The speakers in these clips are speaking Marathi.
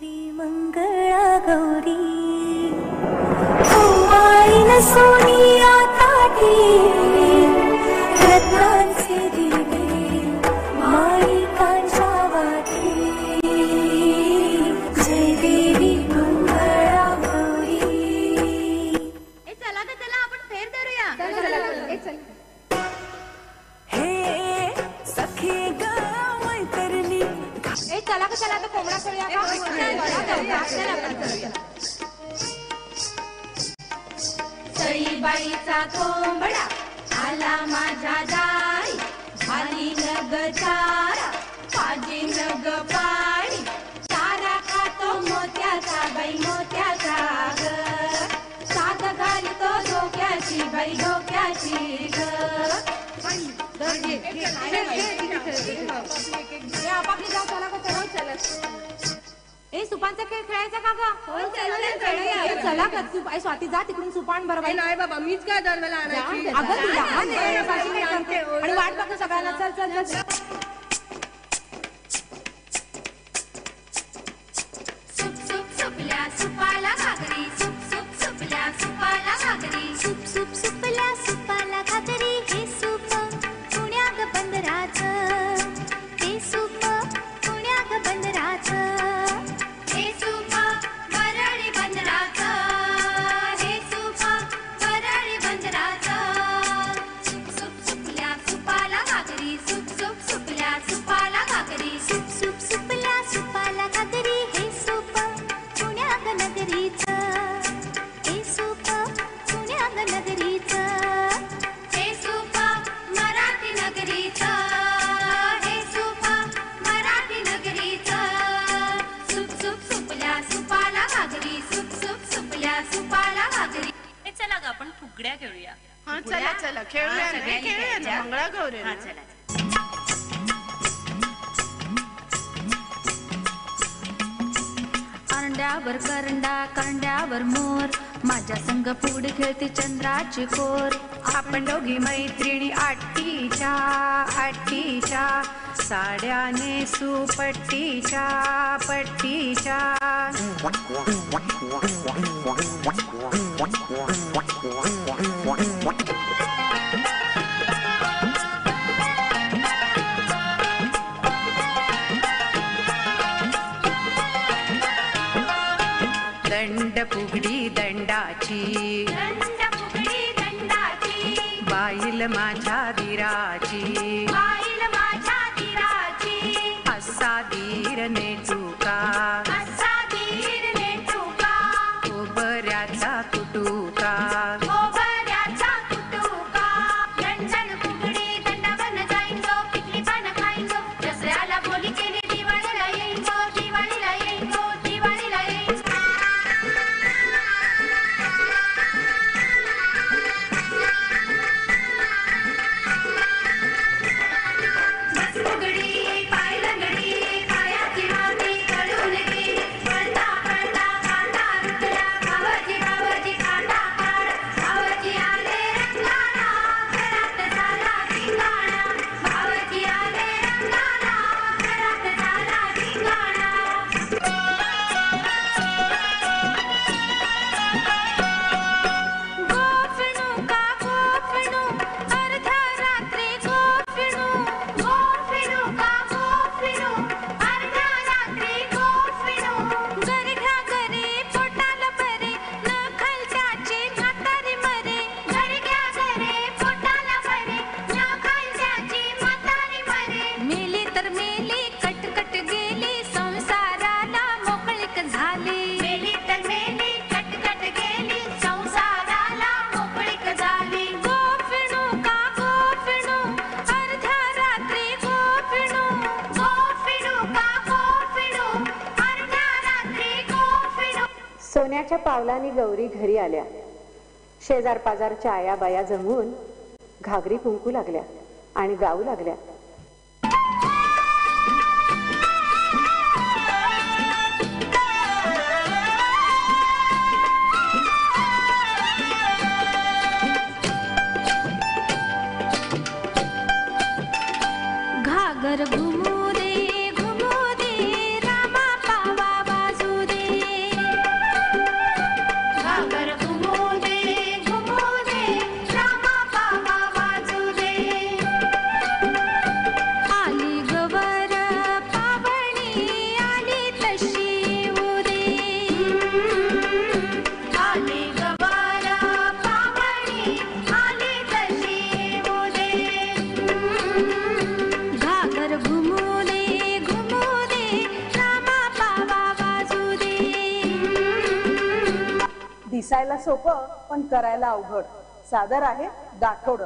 देवी मंगळा गौरी कुंभाईन सोनिया काठी रत्नांचे दिवे माणिकांच्या वाटी जय देवी मंगळा गौरी. चला ग चला आपण फेर धरूया. हे सखी ग मैत्रिणी चला ग चला आता कोंबडा करूया. सईबाईचा कोंबडा आला माझ्या दारी आली नग चारा पाजी नग पाणी चारा खातो मोत्याचा बाई मोत्याचा ग सात घालतो डोक्याची बाई डोक्याची ग. आपापली जाऊ चला ग चला. ए सुपांचा खेळ खेळायचा का ग? चला का तू स्वाती जा तिकडून सुपान बरोबर. नाही बाबा मीच काय दरवेळेला आणि वाट बघ सगळ्यांना. चल चल चल. सुप सुप सुपल्या सुपाला घागरी सुप सुप सुपल्या सुपाला घागरी सुप सुप सुपल्या सुपाला घागरी हे सूप पुण्याग बंदराचं ते सूप पुण्याग बंदराचं हे सूप वरळी बंदराचं हे सूप वरळी बंदराचं. सुप सुप सुपल्या सुपाला घागरी सुप सुप सुपल्या सुपाला घागरी सुप सुप सुपल्या सुपाला घागरी हे सूप पुण्याग नगरीचं हे सूप पुण्याग नगरीचं हे सूप मराठी नगरीचं हे सूप मराठी नगरीचं. सुप सुप सुपल्या सुपाला घागरी सुप सुप सुपल्या सुपाला घागरी. चला ग आपण फुगड्या खेळूया. हा चला चला खेळूया ना मंगळा गौरी. हा चला. करंड्यावर करंडा करंड्यावर मोर माझ्या संग पुढे खेळते चंद्राची कोर. आपण दोघी मैत्रिणी आट्टीच्या आट्टीच्या साड्या नेसू पट्टीच्या पट्टीच्या. दंड फुगडी दंडाची दंड फुगडी दंडाची बाईल माझ्या दिराची बाईल माझ्या दिराची असा धीर नेटुका असा धीर नेटुका कोबऱ्याचा तुटुका कोबऱ्याचा तुटुका. दंडन फुगडी दंडावन जायचो पिकली पानं खायचो दसऱ्याला बोली केली दिवाळीला येईचो दिवाळीला येईचो दिवाळीला येईचो. फुगडी पाय लंगडी पायाची माती कळून गेली पळता पळता कांदा रुतला भावजी भावजी कांदा काढ भावजी आले रंगाला घरात झाला धिंगाणा भावजी आले रंगाला घरात झाला धिंगाणा. गोफिणू का गोफिणू अर्ध्या रात्री गोफिणू गोफिणू का गोफिणू अर्ध्या रात्री गोफिणू घरी घ्या घरी पोटाला बरे न खालच्याची म्हातारी मरे. घरी घ्या घरे पोटाला बरे न खालच्याची म्हातारी मरे. मेली तर मेली कटकट गेली संसाराला मोकळीक झाली. मेली तर मेली कटकट गेली संसाराला मोकळीक झाली. गोफिणू का गोफिणू अर्ध्या रात्री गोफिणू गोफिणू का गोफिणू अर्ध्या रात्री गोफिणू. सोन्याच्या पावलांनी गौरी घरी आल्या. शेजार पाजारच्या आया बाया जमून घागरी कुंकू लागल्या आणि गाऊ लागल्या. घागर घुमू दे रामा पावा बाजू दिसायला सोपं पण करायला अवघड. सादर आहे गाठोड.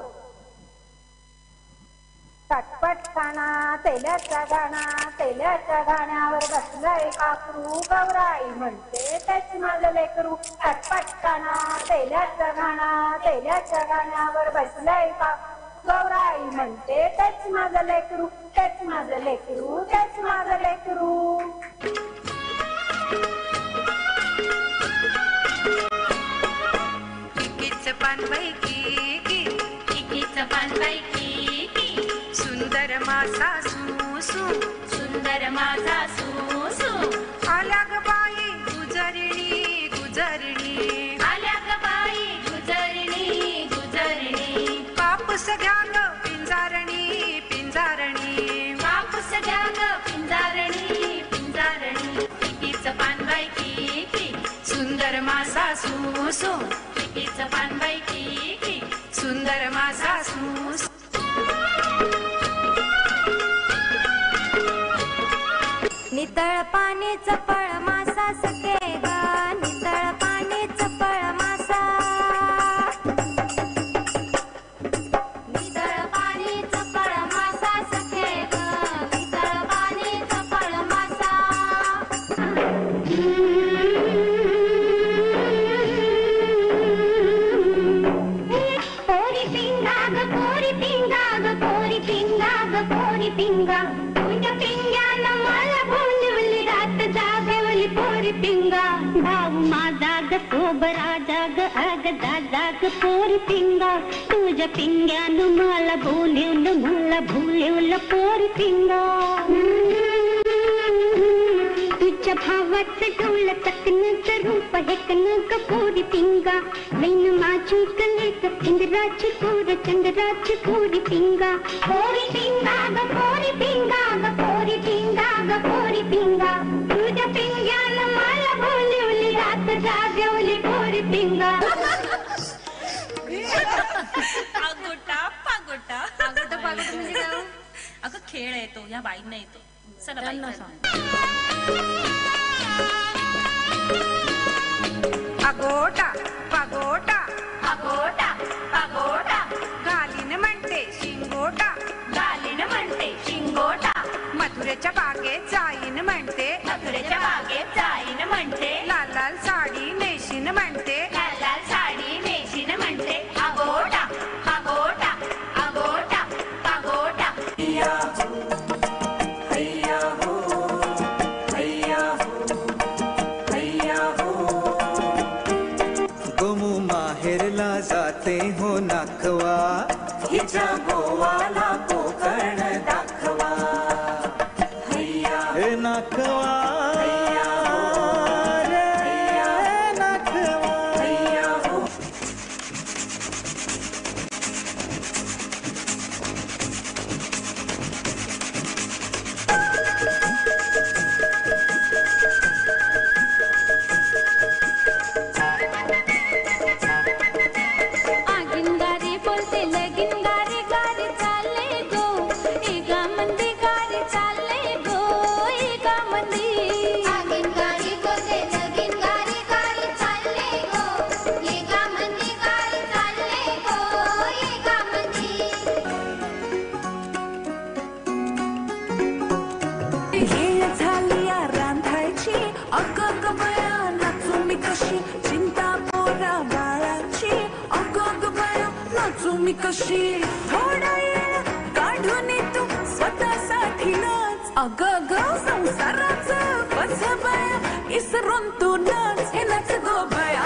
चटपट खाना तेल्याचा गाणा, तेल्याच्या गाण्यावर बसलंय काकरू, गौराई म्हणते तेच माझं लेकरू. चटपट खाना तेल्याचा गाणा, तेल्याच्या गाण्यावर बसलंय काकरू, गौराई म्हणते तेच माझं लेकरू, तेच माझं लेकरू, तेच माझं लेकरू. किकीचं पान बाई की, किकीचं पान बाई की, सुंदर माझा सुसू, सुंदर माझा सुसू. आल्या ग बाई गुजरणी गुजरणी, आल्या ग बाई गुजरणी गुजरणी. कापूस घ्या ग पिंजारणी पिंजारणी, कापूस घ्या ग पिंजारणी पिंजारणी. किकीचं पान बाई की, सुंदर माझा सुसू, किकीचं पान बाई की, सुंदर माझा सुसू. नितळ पाणी चपळ मासा सके ग, नितळ पाणी चपळ मासा. नितळ पाणी चपळ मासा सके ग, नितळ पाणी चपळ मासा. पोरी पिंगा ग पोरी पिंगा ग पोरी पिंगा ग पोरी पिंगा, तुझ्या पिंग्यानं मला बोलवली रात जागवली पोरी पिंगा. भाऊ माझा ग सोबरा जाग अग दादा ग पोरी पिंगा, तुझ्या पिंग्यानं मला बोलवलं मला भुलवलं पोरी पिंगा. तुझ्या भावाचं डोळ तकनचं रूप हेकन ग पोरी पिंगा, लैन माझी कलेत इंद्राची कोर चंद्राची पोरी पिंगा. पोरी पिंगा ग पोरी पिंगा ग पोरी पिंगा ग पोरी पिंगा, तुझ्या पिंग्यानं मला बोलवली रात जागवली पोरी पिंगा. आगोटा पागोटा. आगोटा पागोटा म्हणजे काय हो? अगं खेळ येतो या बाईंना येतो. चला बाई अगोटा पागोटा, आगोटा पागोटा. घालीन म्हणते शिंगोटा, गालीन म्हणते शिंगोटा. मथुरेच्या बागेत जाईन म्हणते, मथुरेच्या बागेत जाईन म्हणते, लाल लाल साडी नेशीन म्हणते, लाल लाल साडी नेशीन म्हणते. आगोटा पागोटा, आगोटा पागोटा. गोमू माहेरला जाते हो नाखवा, हिच्या गोवाला कोकण दाखवा. हे नाखवा रे नाखवा. आगीन गारी बोलते लगीन गारी गारी चालले गो, एका मंदी गारी चालले गो, एका मंदी. आगीन गाडी बोलते लगीन गाडी गाडी चालले गो, एका मंदी गाडी चालले गो, एका मंदी. येळ झाली या रांधायची, अग ग बया नाचू मी कशी, चिंता पोरा बाळाची, अग ग बया नाचू मी कशी. थोडा वेळ काढून तू स्वतःसाठी नाच, अग ग संसाराचं बस बया, इसरून तू नाच, हे नाच गो बया.